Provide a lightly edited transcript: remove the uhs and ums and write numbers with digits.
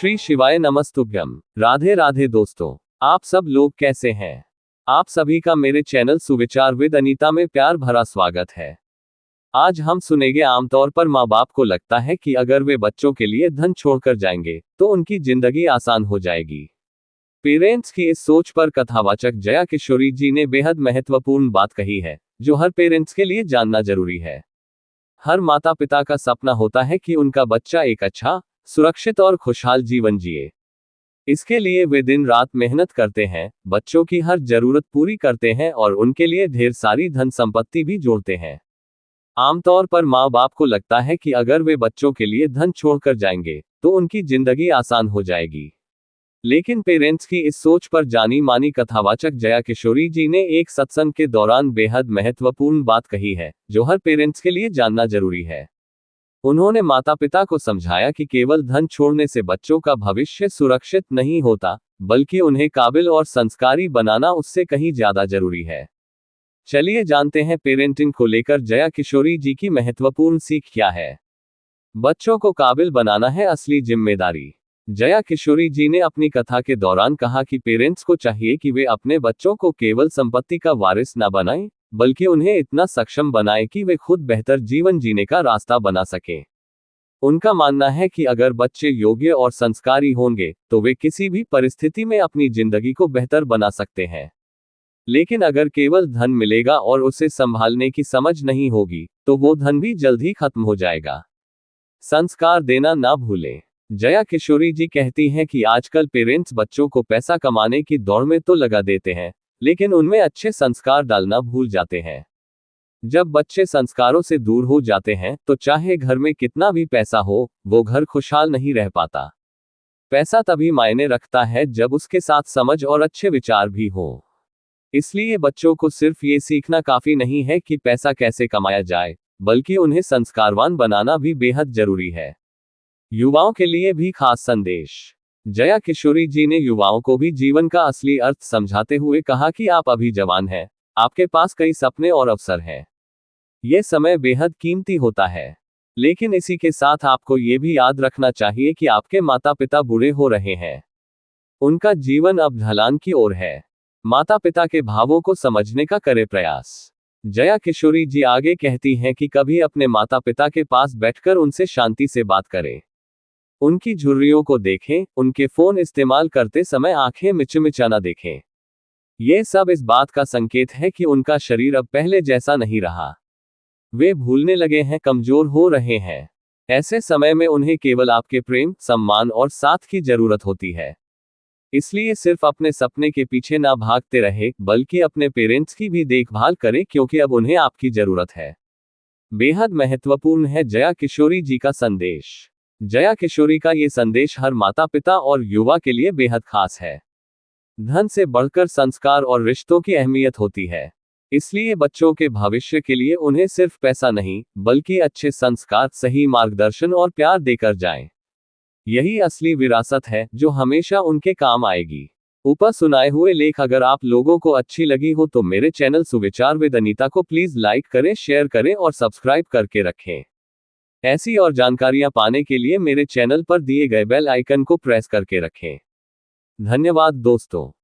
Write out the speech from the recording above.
श्री शिवाय नमस्तुभ्यम। राधे राधे दोस्तों, आप सब लोग कैसे हैं? आप सभी का मेरे चैनल सुविचार विद अनीता में प्यार भरा स्वागत है। आज हम सुनेंगे, आमतौर पर माँ बाप को लगता है कि अगर वे बच्चों के लिए धन छोड़कर जाएंगे तो उनकी जिंदगी आसान हो जाएगी। पेरेंट्स की इस सोच पर कथावाचक जया किशोरी जी ने बेहद महत्वपूर्ण बात कही है, जो हर पेरेंट्स के लिए जानना जरूरी है। हर माता पिता का सपना होता है कि उनका बच्चा एक अच्छा, सुरक्षित और खुशहाल जीवन जिए। इसके लिए वे दिन रात मेहनत करते हैं, बच्चों की हर जरूरत पूरी करते हैं और उनके लिए ढेर सारी धन संपत्ति भी जोड़ते हैं। आमतौर पर माँ बाप को लगता है कि अगर वे बच्चों के लिए धन छोड़कर जाएंगे तो उनकी जिंदगी आसान हो जाएगी। लेकिन पेरेंट्स की इस सोच पर जानी मानी कथावाचक जया किशोरी जी ने एक सत्संग के दौरान बेहद महत्वपूर्ण बात कही है, जो हर पेरेंट्स के लिए जानना जरूरी है। उन्होंने माता पिता को समझाया कि केवल धन छोड़ने से बच्चों का भविष्य सुरक्षित नहीं होता, बल्कि उन्हें काबिल और संस्कारी बनाना उससे कहीं ज्यादा जरूरी है। चलिए जानते हैं पेरेंटिंग को लेकर जया किशोरी जी की महत्वपूर्ण सीख क्या है। बच्चों को काबिल बनाना है असली जिम्मेदारी। जया किशोरी जी ने अपनी कथा के दौरान कहा कि पेरेंट्स को चाहिए कि वे अपने बच्चों को केवल संपत्ति का वारिस न बनाएं, बल्कि उन्हें इतना सक्षम बनाएं कि वे खुद बेहतर जीवन जीने का रास्ता बना सकें। उनका मानना है कि अगर बच्चे योग्य और संस्कारी होंगे तो वे किसी भी परिस्थिति में अपनी जिंदगी को बेहतर बना सकते हैं। लेकिन अगर केवल धन मिलेगा और उसे संभालने की समझ नहीं होगी तो वो धन भी जल्द ही खत्म हो जाएगा। संस्कार देना ना भूलें। जया किशोरी जी कहती हैं कि आजकल पेरेंट्स बच्चों को पैसा कमाने की दौड़ में तो लगा देते हैं, लेकिन उनमें अच्छे संस्कार डालना भूल जाते हैं। जब बच्चे संस्कारों से दूर हो जाते हैं तो चाहे घर में कितना भी पैसा हो, वो घर खुशहाल नहीं रह पाता। पैसा तभी मायने रखता है जब उसके साथ समझ और अच्छे विचार भी हो। इसलिए बच्चों को सिर्फ ये सीखना काफी नहीं है कि पैसा कैसे कमाया जाए, बल्कि उन्हें संस्कारवान बनाना भी बेहद जरूरी है। युवाओं के लिए भी खास संदेश। जया किशोरी जी ने युवाओं को भी जीवन का असली अर्थ समझाते हुए कहा कि आप अभी जवान हैं, आपके पास कई सपने और अवसर हैं। ये समय बेहद कीमती होता है, लेकिन इसी के साथ आपको ये भी याद रखना चाहिए कि आपके माता पिता बूढ़े हो रहे हैं। उनका जीवन अब ढलान की ओर है। माता पिता के भावों को समझने का करें प्रयास। जया किशोरी जी आगे कहती हैं कि कभी अपने माता पिता के पास बैठकर उनसे शांति से बात करें। उनकी झुर्रियों को देखें, उनके फोन इस्तेमाल करते समय आंखें मिचमिचाना देखें। ये सब इस बात का संकेत है कि उनका शरीर अब पहले जैसा नहीं रहा। वे भूलने लगे हैं, कमजोर हो रहे हैं। ऐसे समय में उन्हें केवल आपके प्रेम, सम्मान और साथ की जरूरत होती है। इसलिए सिर्फ अपने सपने के पीछे ना भागते रहे, बल्कि अपने पेरेंट्स की भी देखभाल करें, क्योंकि अब उन्हें आपकी जरूरत है। बेहद महत्वपूर्ण है जया किशोरी जी का संदेश। जया किशोरी का ये संदेश हर माता पिता और युवा के लिए बेहद खास है। धन से बढ़कर संस्कार और रिश्तों की अहमियत होती है। इसलिए बच्चों के भविष्य के लिए उन्हें सिर्फ पैसा नहीं, बल्कि अच्छे संस्कार, सही मार्गदर्शन और प्यार देकर जाएं। यही असली विरासत है जो हमेशा उनके काम आएगी। ऊपर सुनाए हुए लेख अगर आप लोगों को अच्छी लगी हो तो मेरे चैनल सुविचार विद अनीता को प्लीज लाइक करें, शेयर करें और सब्सक्राइब करके रखें। ऐसी और जानकारियां पाने के लिए मेरे चैनल पर दिए गए बेल आइकन को प्रेस करके रखें। धन्यवाद दोस्तों।